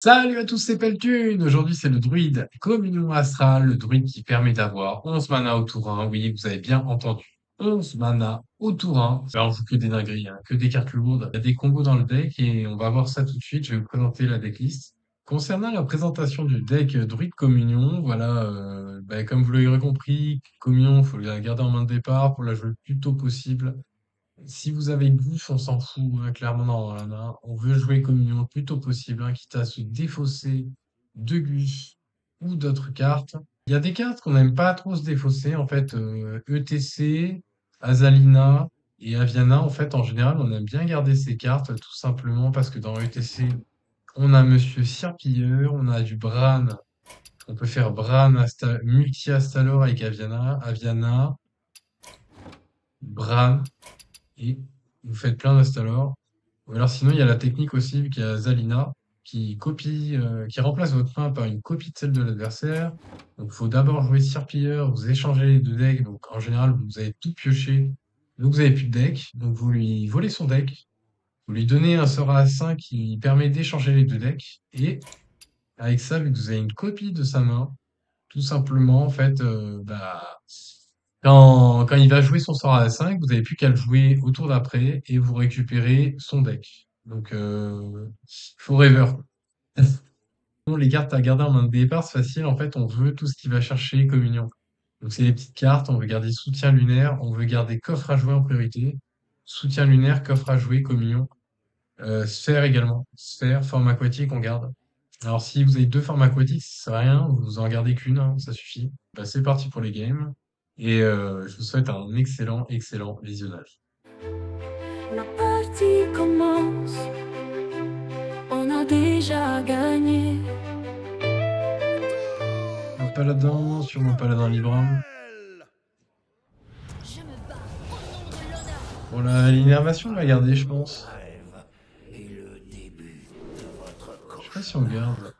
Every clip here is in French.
Salut à tous, c'est Peltune! Aujourd'hui, c'est le druide Communion Astrale, le druide qui permet d'avoir 11 mana au tour 1. Oui, vous avez bien entendu. 11 mana au tour 1. Alors, on joue que des dingueries, hein, que des cartes lourdes. Il y a des combos dans le deck et on va voir ça tout de suite. Je vais vous présenter la decklist. Concernant la présentation du deck druide Communion, voilà, comme vous l'aurez compris, Communion, faut la garder en main de départ pour la jouer le plus tôt possible. Si vous avez Gouffre, on s'en fout, hein, clairement, non, là, on veut jouer Communion le plus tôt possible, hein, quitte à se défausser de Gus ou d'autres cartes. Il y a des cartes qu'on n'aime pas trop se défausser, en fait, ETC, Azalina et Aviana, en fait, en général, on aime bien garder ces cartes, tout simplement parce que dans ETC, on a Monsieur Sirpilleur, on a du Bran, on peut faire Bran multi-Astalor avec Aviana, Bran, et vous faites plein d'Astalor. Ou alors sinon, il y a la technique aussi, vu qu'il y a Zalina, qui remplace votre main par une copie de celle de l'adversaire. Donc, il faut d'abord jouer Sire-Pilleur, vous échangez les deux decks. Donc, en général, vous avez tout pioché. Donc, vous avez plus de deck. Donc, vous lui volez son deck. Vous lui donnez un sort à 5 qui permet d'échanger les deux decks. Et avec ça, vu que vous avez une copie de sa main, tout simplement, en fait, quand il va jouer son sort à 5, vous n'avez plus qu'à le jouer au tour d'après et vous récupérez son deck. Donc, forever, quoi. Sinon, les cartes à garder en main de départ, c'est facile. En fait, on veut tout ce qui va chercher communion. Donc, c'est les petites cartes. On veut garder soutien lunaire. On veut garder coffre à jouer en priorité. Soutien lunaire, coffre à jouer, communion. Sphère également. Sphère, forme aquatique, on garde. Alors, si vous avez deux formes aquatiques, ça sert à rien. Vous en gardez qu'une, hein, ça suffit. Bah, c'est parti pour les games. Et je vous souhaite un excellent, excellent visionnage. La partie commence, on a déjà gagné. Un paladin sur mon paladin Libram. Je me bats au nom de l'honneur. Bon, l'innervation, on va garder, je pense. Je sais pas si on garde.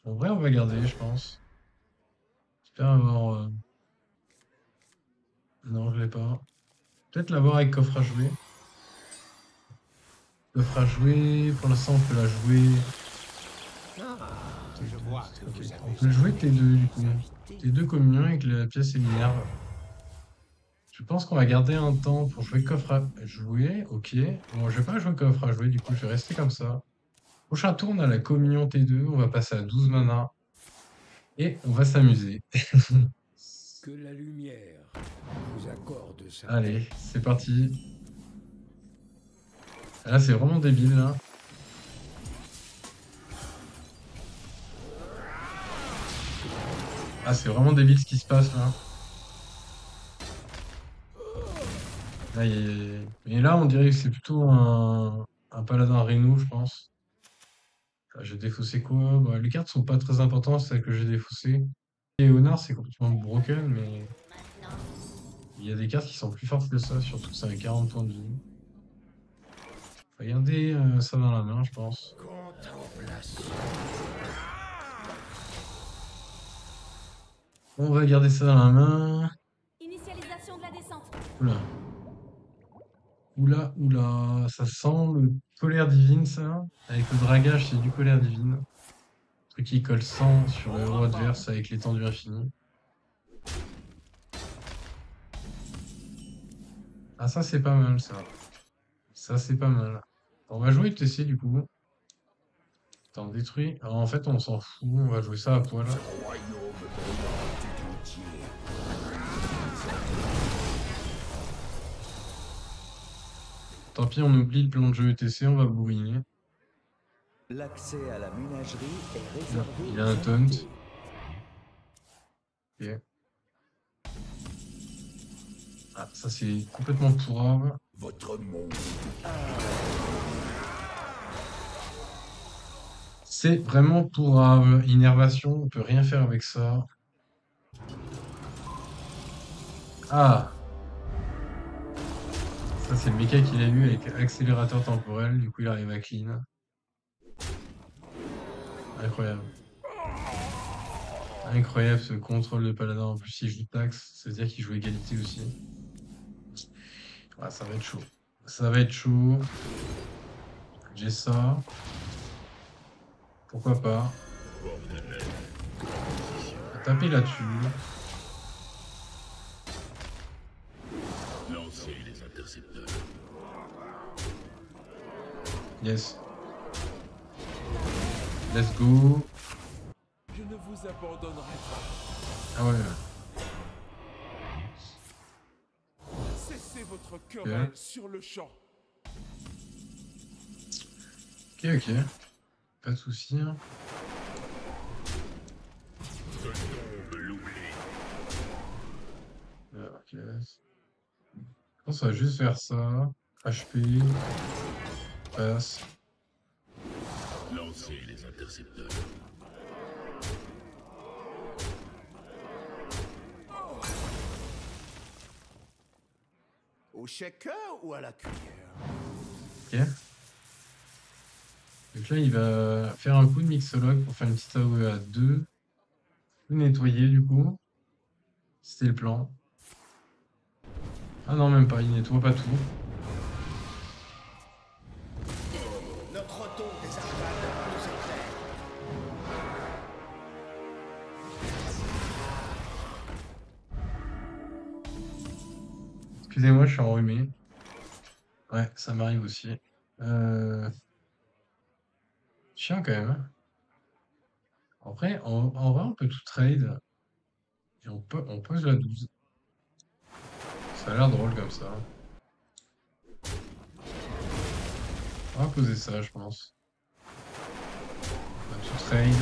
En vrai, on va garder, je pense. J'espère avoir... Non, je l'ai pas. Peut-être l'avoir avec coffre à jouer. Coffre à jouer, pour l'instant, on peut la jouer. Ok. On peut le jouer T2, du coup. T2 communion avec la pièce et minerve. Je pense qu'on va garder un temps pour jouer coffre à jouer. Ok. Bon, je vais pas jouer coffre à jouer, du coup, je vais rester comme ça. Prochain tour, on a la communion T2. On va passer à 12 mana. Et on va s'amuser. Que la lumière vous accorde sa Allez, paix. c'est parti. Là, c'est vraiment débile, là. Ah, c'est vraiment débile ce qui se passe, là. Là, mais là, on dirait que c'est plutôt un paladin Reno, je pense. Ah, j'ai défaussé quoi? Bah, les cartes sont pas très importantes, c'est celles que j'ai défaussées. Et Honor, c'est complètement broken, mais il y a des cartes qui sont plus fortes que ça, surtout que ça a 40 points de vie. Faut garder ça dans la main, je pense. Contemplation. On va garder ça dans la main. Initialisation de la descente. Oula. Oula, oula. Ça sent le colère divine, ça. Avec le dragage, c'est du colère divine. Truc qui colle 100 sur le héros adverse avec l'étendue infinie. Ah, ça, c'est pas mal, ça. Ça, c'est pas mal. On va jouer TC, du coup. Attends, détruit. Alors, en fait, on s'en fout. On va jouer ça à poil. Royaume brûlant tout entier. Tant pis, on oublie le plan de jeu ETC. On va bourriner. L'accès à la ménagerie est Il a, réservé il a aux un taunt. invités. Ok. Ah, ça, c'est complètement pourrave. Votre monde. C'est vraiment pourrave. Innervation, on peut rien faire avec ça. Ah! Ça, c'est le méca qu'il a eu avec accélérateur temporel. Du coup, il arrive à clean. Incroyable. Incroyable ce contrôle de paladin. En plus, il joue taxe. C'est-à-dire qu'il joue égalité aussi. Ah, ça va être chaud. Ça va être chaud. J'ai ça. Pourquoi pas. On va taper là-dessus. Lancez les intercepteurs. Yes. Let's go. Je ne vous abandonnerai pas. Ah ouais. Cessez votre querelle sur le champ. Ok, ok. Pas de soucis. Hein. Retombe l'oubli. Ok. Je pense qu'on va juste faire ça. HP. Passe. Lancez les intercepteurs. Au shaker ou à la cuillère? Ok. Donc là, il va faire un coup de mixologue pour faire une petite AOE à 2. Tout nettoyer du coup. C'était le plan. Ah non, même pas, il nettoie pas tout. Notre retour des Arcanes nous éclaire. Excusez-moi, je suis enrhumé. Ouais, ça m'arrive aussi. Chiant quand même. Hein. Après, en vrai, on peut tout trade. Et on pose la 12. Ça a l'air drôle comme ça. On va poser ça, je pense. On va tout trade.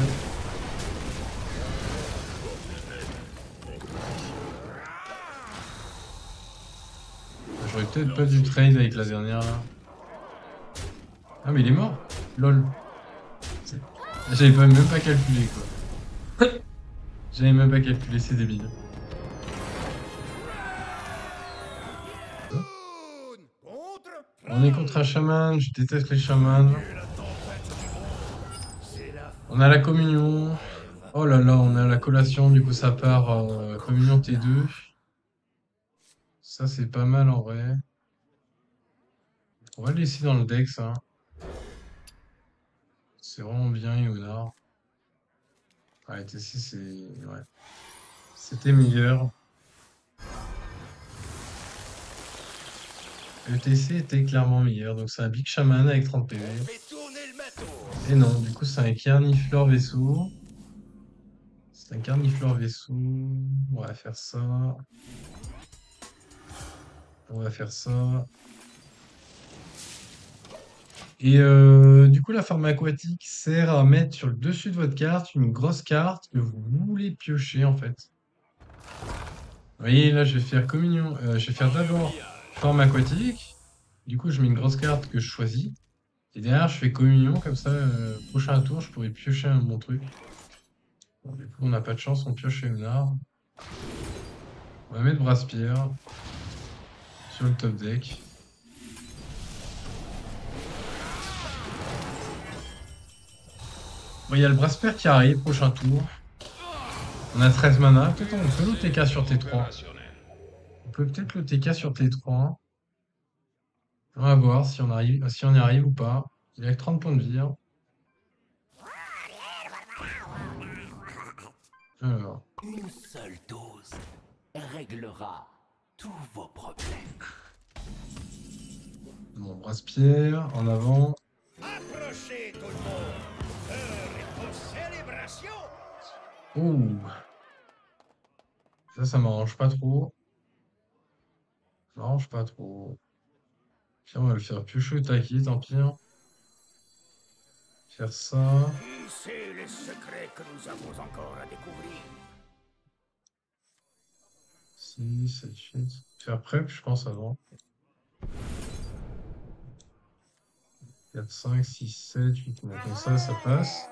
J'aurais peut-être pas dû trade avec la dernière là. Ah mais il est mort. Lol. J'avais même pas calculé quoi. J'avais même pas calculé, c'est débile. On est contre un chaman, je déteste les chamans. On a la communion. Oh là là, on a la collation, du coup ça part communion T2. Ça c'est pas mal en vrai. On va le laisser dans le deck ça. C'est vraiment bien, Ionard. Ouais, TC c'est. Ouais. C'était meilleur. Le TC était clairement meilleur, donc c'est un Big Shaman avec 30 PV. Et non, du coup c'est un Carnifleur vaisseau. C'est un Carnifleur vaisseau. On va faire ça. On va faire ça. Et du coup la forme aquatique sert à mettre sur le dessus de votre carte une grosse carte que vous voulez piocher en fait. Vous voyez là je vais faire communion. Je vais faire d'abord forme aquatique. Du coup je mets une grosse carte que je choisis. Et derrière, je fais communion, comme ça, prochain tour, je pourrais piocher un bon truc. Bon, du coup, on n'a pas de chance, on pioche Léonard. On va mettre Braspierre sur le top deck. Bon, il y a le Braspierre qui arrive, prochain tour. On a 13 mana. Peut-être on peut le TK sur T3. On peut peut-être le TK sur T3. On va voir si on arrive, si on y arrive ou pas. Il a que 30 points de vie. Hein. Alors. Une seule dose réglera tous vos problèmes. Bon, Braspierre, en avant. Approchez tout le monde. Heure est aux célébrations. Ouh. Ça m'arrange pas trop. Ça m'arrange pas trop. Puis on va le faire piocher au taquet, tant pis. Hein. Faire ça. Qui sait les secrets que nous avons encore à découvrir? 6, 7, 8. Faire prep, je pense, avant. 4, 5, 6, 7, 8, 9. Comme ça passe.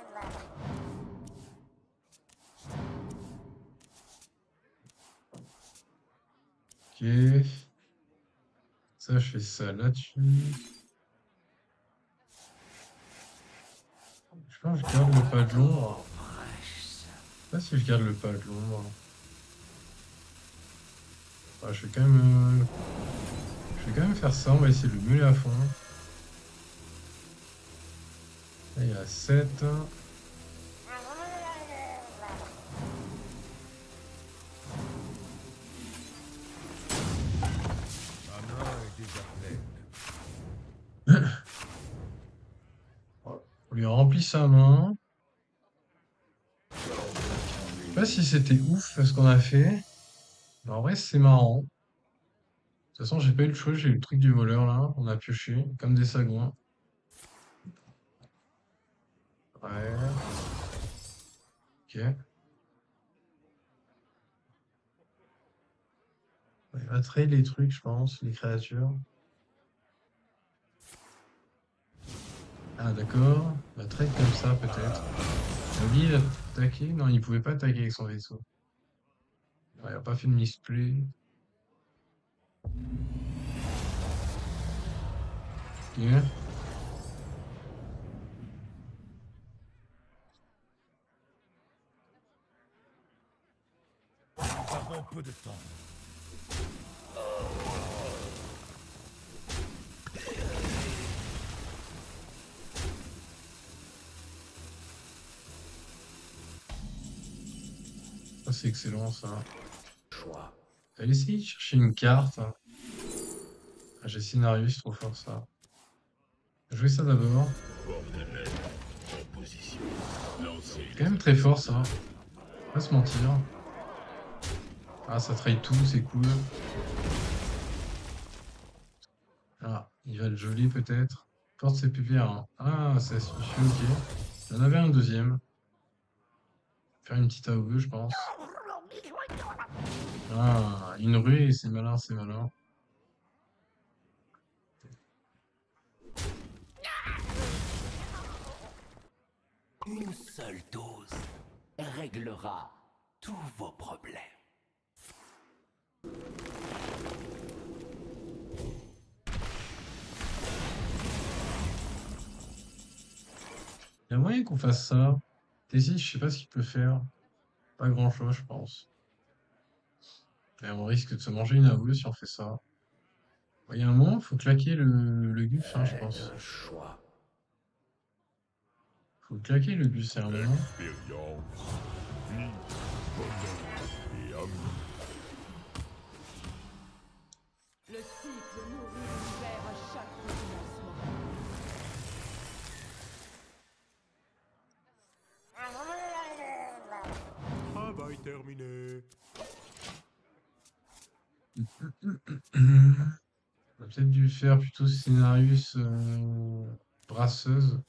Ok. Ça, je fais ça là-dessus. Je pense que je garde le pas de l'ombre. Je sais pas si je garde le pas de l'ombre. Ouais, je vais quand même faire ça. On va essayer de le mêler à fond. Là, il y a 7. jolie sa main. Je sais pas si c'était ouf ce qu'on a fait. Mais en vrai, c'est marrant. De toute façon, j'ai pas eu le choix, j'ai eu le truc du voleur là. On a pioché, comme des sagouins. Ouais, ok. Il va trade les trucs, je pense, les créatures. Ah, d'accord. Il va trade comme ça, peut-être. Lui, il a attaqué? Non, il pouvait pas attaquer avec son vaisseau. Ouais, il a pas fait de misplay. Ok. Nous avons peu de temps. Ça, c'est excellent, ça. Choix. Allez essayer de chercher une carte. Ah, j'ai Scénarius, trop fort, ça. Jouer ça d'abord. C'est quand même très fort, ça. Pas se mentir. Ah, ça trahit tout, c'est cool. Ah, il va le geler peut-être. Porte ses PPR, hein. Ah, c'est astucieux, ok. Il y en avait un deuxième. Faire une petite AOE, je pense. Ah, une rue, c'est malin, c'est malin. Une seule dose réglera tous vos problèmes. Il y a moyen qu'on fasse ça. Tessie, je sais pas ce qu'il peut faire. Pas grand-chose, je pense. Et on risque de se manger une AOE si on fait ça. Il y a un moment, il faut claquer le Gus, hein, je pense. Choix. Faut claquer le Gus, c'est un moment. Le cycle nourrit l'univers à chaque recommencement. Travail terminé. On a peut-être dû faire plutôt Scénarius brasseuse.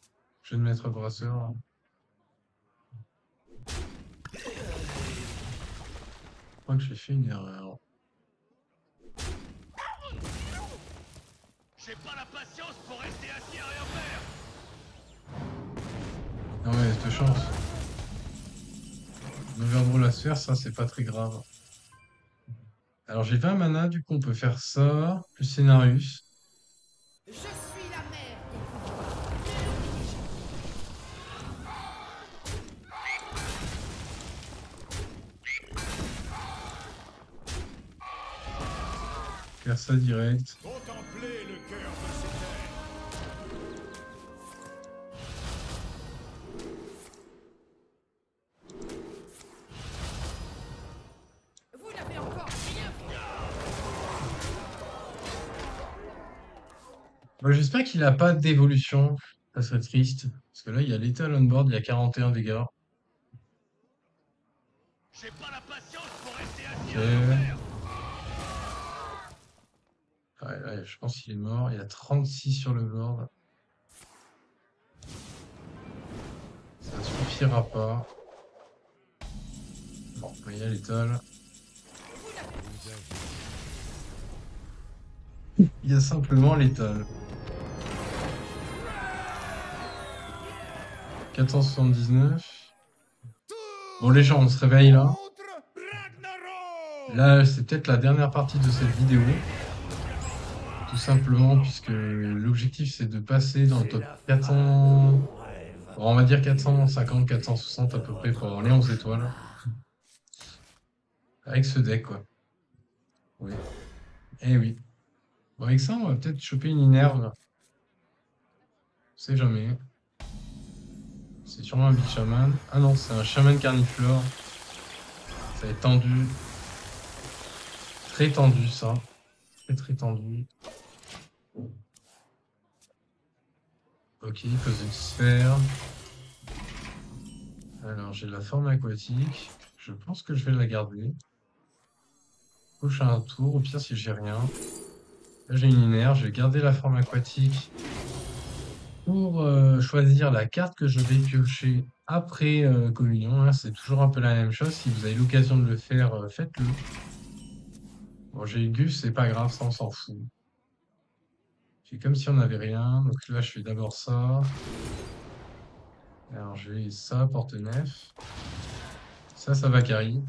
Je vais le mettre brasseur, hein. Je crois que j'ai fait une erreur. J'ai pas la patience pour rester assis à rien faire. Ah ouais, de chance. L'Overdraw la sphère, ça c'est pas très grave. Alors j'ai 20 mana, du coup on peut faire ça, plus Scénarius. Je suis la mère Faire ça direct. Contemplez le cœur de ces terres. Vous n'avez encore rien fait. Moi j'espère qu'il a pas d'évolution. Ça serait triste. Parce que là il y a Lethal on board, il y a 41 dégâts. J'ai pas la patience pour rester assis Ok. à rien faire. Ouais, je pense qu'il est mort. Il y a 36 sur le board. Ça suffira pas. Bon, il y a Lethal. Il y a simplement Lethal. 479. Bon les gens, on se réveille là. Ragnarok. Là, c'est peut-être la dernière partie de cette vidéo. Tout simplement puisque l'objectif c'est de passer dans le top 400. Bon, on va dire 450, 460 à peu près pour avoir les 11 étoiles. Avec ce deck quoi. Oui. Eh oui. Bon, avec ça, on va peut-être choper une Inerve. On sait jamais. C'est sûrement un Big Shaman. Ah non, c'est un Shaman Carniflore. Ça va être tendu. Très tendu, ça. Très très tendu. Ok, il pose une sphère. Alors, j'ai la forme aquatique. Je pense que je vais la garder. Prochain tour, au pire si j'ai rien. Là, j'ai une inert, je vais garder la forme aquatique pour choisir la carte que je vais piocher après communion, hein. C'est toujours un peu la même chose. Si vous avez l'occasion de le faire, faites-le. Bon, j'ai eu Gus, c'est pas grave, ça on s'en fout. C'est comme si on n'avait rien. Donc là, je fais d'abord ça. Alors, je vais ça, porte-nef. Ça va carry.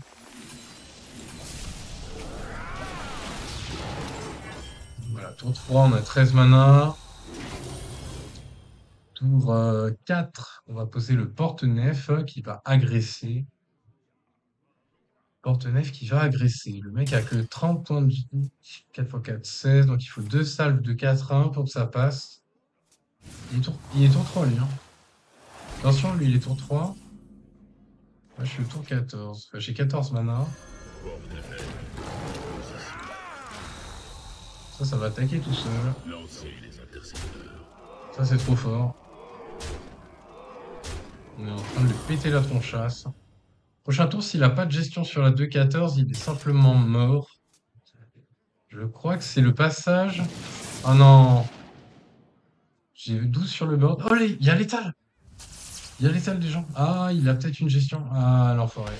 Voilà, tour 3, on a 13 mana. Tour 4, on va poser le porte-nef qui va agresser. Porte-nef qui va agresser. Le mec a que 30 points de vie. 4 x 4, 16. Donc il faut 2 salves de 4-1 pour que ça passe. Il est tour 3 lui. Hein. Attention, lui il est tour 3. Moi je suis au tour 14. Enfin, j'ai 14 mana. Ça va attaquer tout seul. Ça c'est trop fort. On est en train de lui péter la tronchasse. Prochain tour, s'il n'a pas de gestion sur la 2-14, il est simplement mort. Je crois que c'est le passage. Oh non! J'ai 12 sur le board. Oh, il y a l'étal! Il y a l'étal des gens. Ah, il a peut-être une gestion. Ah, l'enfoiré.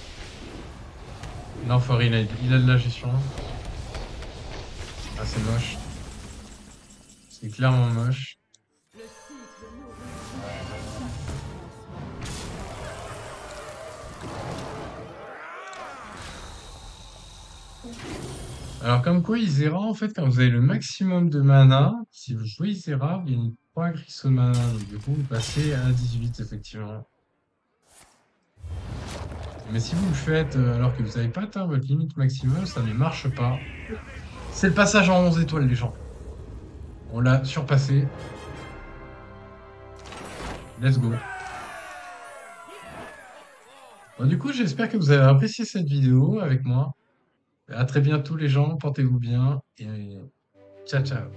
L'enfoiré, il a de la gestion. Ah, c'est moche. C'est clairement moche. Le cycle nourrit Alors, comme quoi, Isera, en fait, quand vous avez le maximum de mana, si vous jouez Isera, vous gagnez 3 grisses de mana. Donc, du coup, vous passez à 18, effectivement. Mais si vous le faites alors que vous n'avez pas atteint votre limite maximum, ça ne marche pas. C'est le passage en 11 étoiles, les gens. On l'a surpassé. Let's go. Bon, du coup, j'espère que vous avez apprécié cette vidéo avec moi. À très bientôt, les gens. Portez-vous bien. Et ciao, ciao.